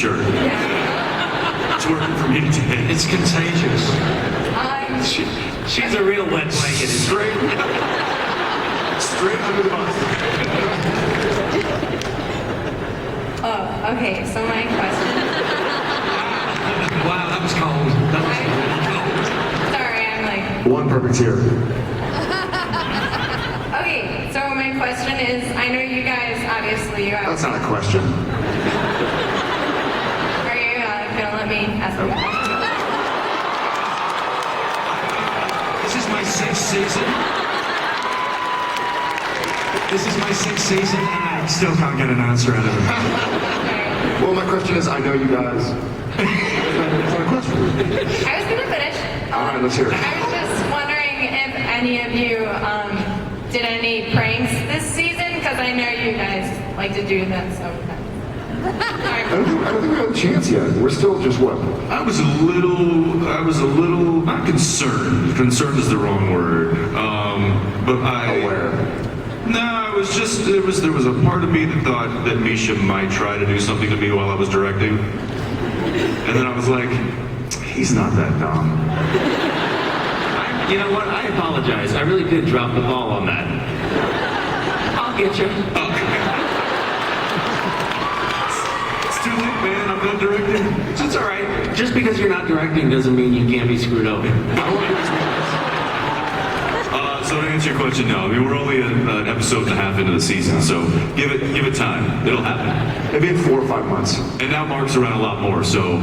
shirt. Yeah. It's working for me today. It's contagious. She's a real wet blanket. Straight under the bus. Oh, okay, so my question. Wow, that was cold. Sorry, I'm like. One perfect here. Okay, so my question is, I know you guys, obviously, you have. That's not a question. Are you gonna let me ask you a question? This is my sixth season. This is my sixth season, and I still can't get an answer out of it. Well, my question is, I know you guys. It's not a question. I was gonna finish. All right, let's hear it. I was just wondering if any of you did any pranks this season, because I know you guys like to do that sometimes. I don't think we have a chance yet. We're still just what? I was a little, not concerned. Concerned is the wrong word. But Aware. No, I was just, there was a part of me that thought that Misha might try to do something to me while I was directing. And then I was like, he's not that dumb. You know what? I apologize. I really did drop the ball on that. I'll get you. It's too late, man. I'm not directing. It's all right. Just because you're not directing doesn't mean you can't be screwed over. So to answer your question, no. I mean, we're only an episode and a half into the season, so give it time. It'll happen. Maybe in 4 or 5 months. And now Mark's around a lot more, so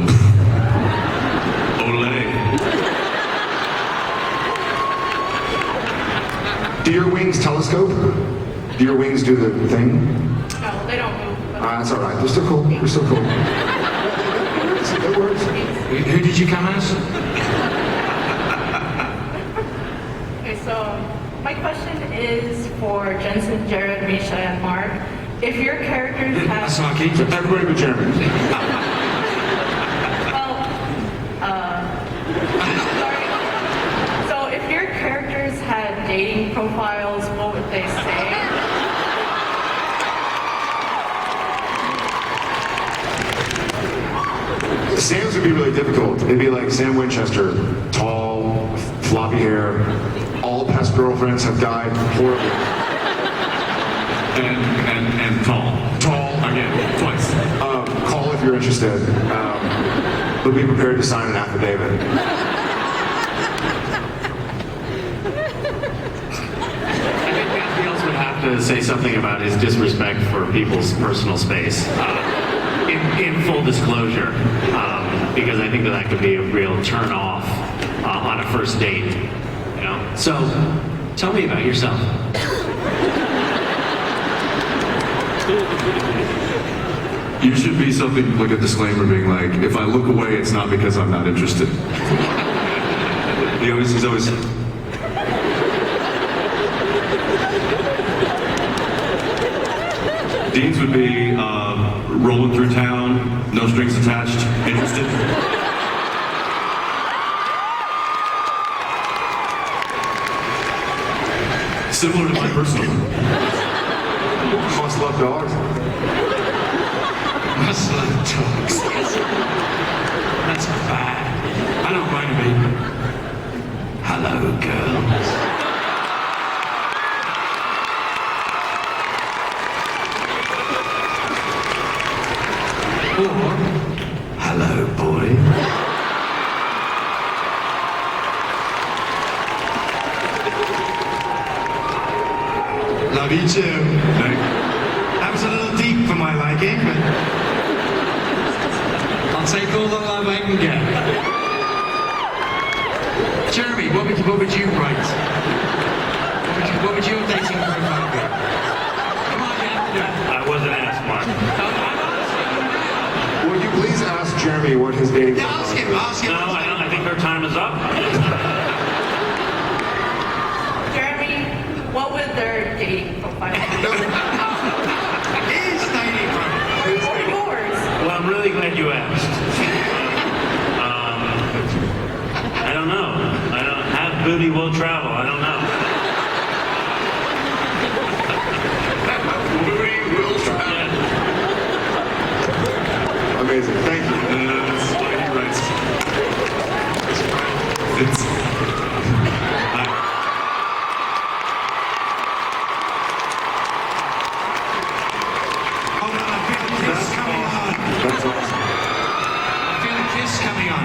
ole. Do your wings telescope? Do your wings do the thing? No, they don't move. That's all right. They're still cool. They're still cool. It works. Who did you come as? Okay, so my question is for Jensen, Jared, Misha, and Mark. If your characters have... Asaki. Everybody but Jeremy. Well, sorry. So if your characters had dating profiles, what would they say? Sam's would be really difficult. It'd be like Sam Winchester, tall, floppy hair. All past girlfriends have died horribly. And tall. Tall. Again, twice. Call if you're interested. But be prepared to sign an affidavit. I think Matthew else would have to say something about his disrespect for people's personal space. In full disclosure, because I think that could be a real turn off on a first date. You know. So, tell me about yourself. You should be something like a disclaimer being like, if I look away, it's not because I'm not interested. He's always... Dean's would be rolling through town, no strings attached, interested. Similar to my personal one. Must love dogs. Must love dogs. That's bad. I don't mind to be. Hello, girls. Or, hello, boy. Love you too. That was a little deep for my liking, but I'll take all the love I can get. Jeremy, what would you write? What would your dating profile be? Come on, you have to do it. I wasn't asked, Mark. Would you please ask Jeremy what his dating Yeah, ask him. Ask him. No, I don't. I think our time is up. Jeremy, what would their dating profile be? His dating profile. Or yours? Well, I'm really glad you asked. I don't know. I don't have booty will travel. I don't know. Amazing. amazing. Thank you. Spidey writes. It's, Hold on, I feel a kiss coming on. That's awesome. I feel a kiss coming on.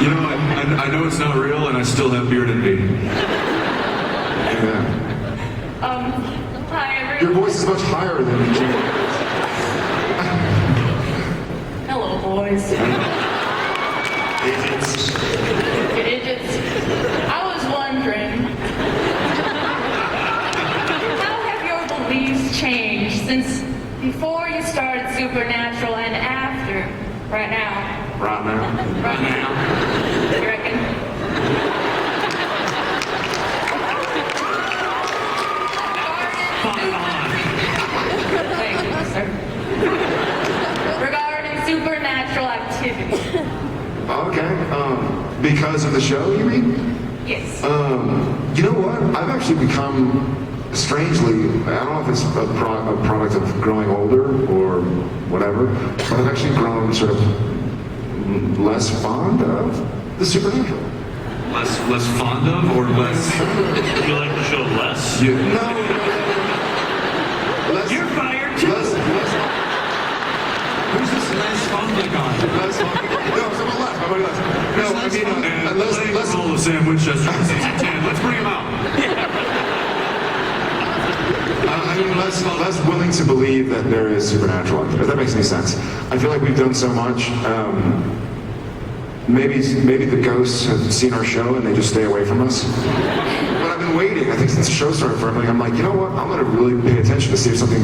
you know, I know it's not real, and I still have beard envy. Yeah. Hi Your everyone. voice is much higher than Jim. Hello, boys. Idiots. I was wondering, how have your beliefs changed since before you started Supernatural and after? Right now. Right now. Right now. You reckon? Thank you, sir. Regarding supernatural activity. Okay. Because of the show, you mean? Yes. You know what? I've actually become, strangely, I don't know if it's a product of growing older or whatever, but I've actually grown sort of less fond of the supernatural. Less fond of, or less? You like the show less? You, No. Less, You're fired too. less, Who's this last fondly gone? less fond. No, someone left. My buddy left. No, I mean, and less, playing less, the role of Sam Winchester in season 10. Let's bring him out. I mean, less willing to believe that there is supernatural activity, if that makes any sense. I feel like we've done so much. Maybe the ghosts have seen our show and they just stay away from us. But I've been waiting. I think since the show started for I'm like, you know what? I'm going to really pay attention to see if something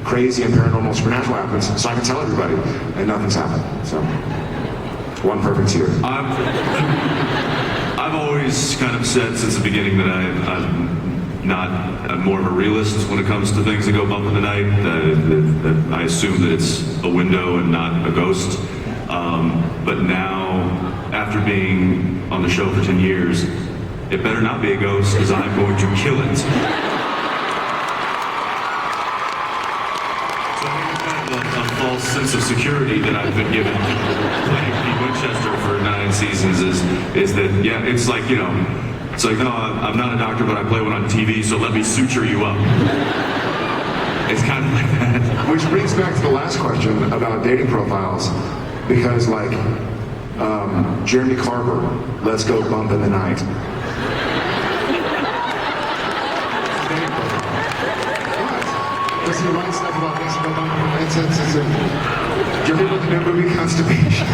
crazy and paranormal supernatural happens so I can tell everybody. And nothing's happened. So, one perfect year. I've always kind of said since the beginning that I'm more of a realist when it comes to things that go bump in the night. That I assume that it's a window and not a ghost. But now, after being on the show for 10 years, it better not be a ghost because I'm going to kill it. So I think kind of a false sense of security that I've been given playing Pete Winchester for 9 seasons is that, yeah, it's like, you know, it's like, no, I'm not a doctor, but I play one on TV, so let me suture you up. It's kind of like that. Which brings back to the last question about dating profiles. Because, like, Jeremy Carver, let's go bump in the night. What? Listen to write stuff about this, go bump in the night. Do you ever look at that movie, Constipation?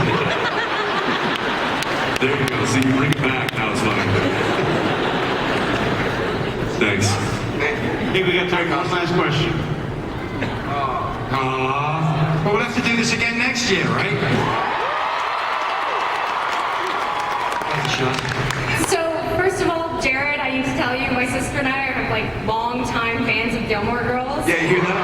There you go. See, you bring it back. Now it's funny. Thanks. I think we got time for one last question. Well, we'll have to do this again next year, right? So, first of all, Jared, I used to tell you, my sister and I are like long-time fans of Gilmore Girls. Yeah, you hear that?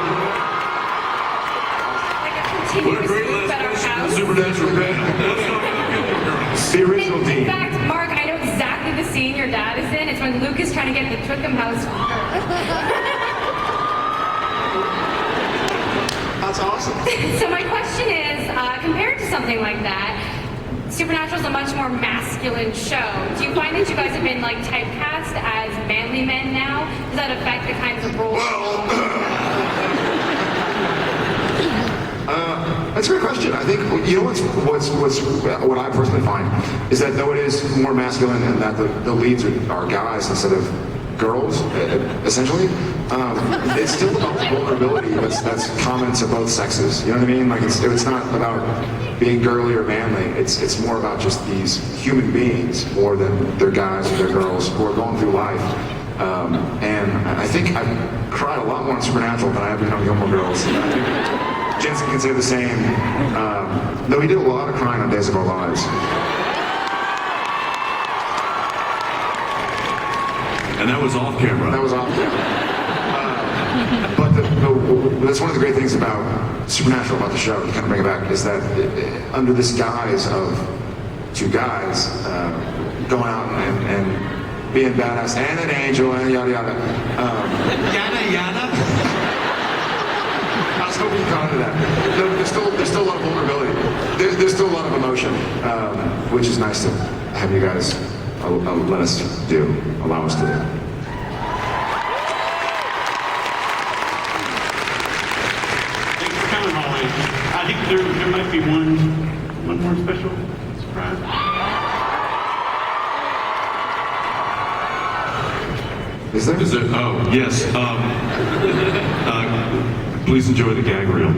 Like a What a continuous great loop at our last question house. of Supernatural panel. Let's talk about Gilmore Girls. The original In team. fact, Mark, I know exactly the scene your dad is in. It's when Luke is trying to get the Twickham house for her. That's awesome. So my question is, compared to something like that, Supernatural is a much more masculine show. Do you find that you guys have been like typecast as manly men now? Does that affect the kinds of roles? That's a great question. I think you know what I personally find is that though it is more masculine and that the leads are guys instead of girls, essentially, it's still about the vulnerability that's common to both sexes. You know what I mean? Like it's not about being girly or manly. It's more about just these human beings more than they're guys or they're girls who are going through life. And I think I've cried a lot more on Supernatural than I have been on Gilmore Girls. And I think Jensen can say the same. Though he did a lot of crying on Days of Our Lives. And that was off camera. That was off camera. But that's one of the great things about Supernatural, about the show, to kind of bring it back, is that under this guise of two guys going out and being badass and an angel and yada yada. Yada yada. I'll was hoping you'd comment to that. No, there's still a lot of vulnerability. There's still a lot of emotion, which is nice to have you guys allow us to do. Thanks for coming, Holly. I think there might be one more special surprise. Is there? Oh, yes. Please enjoy the gag reel.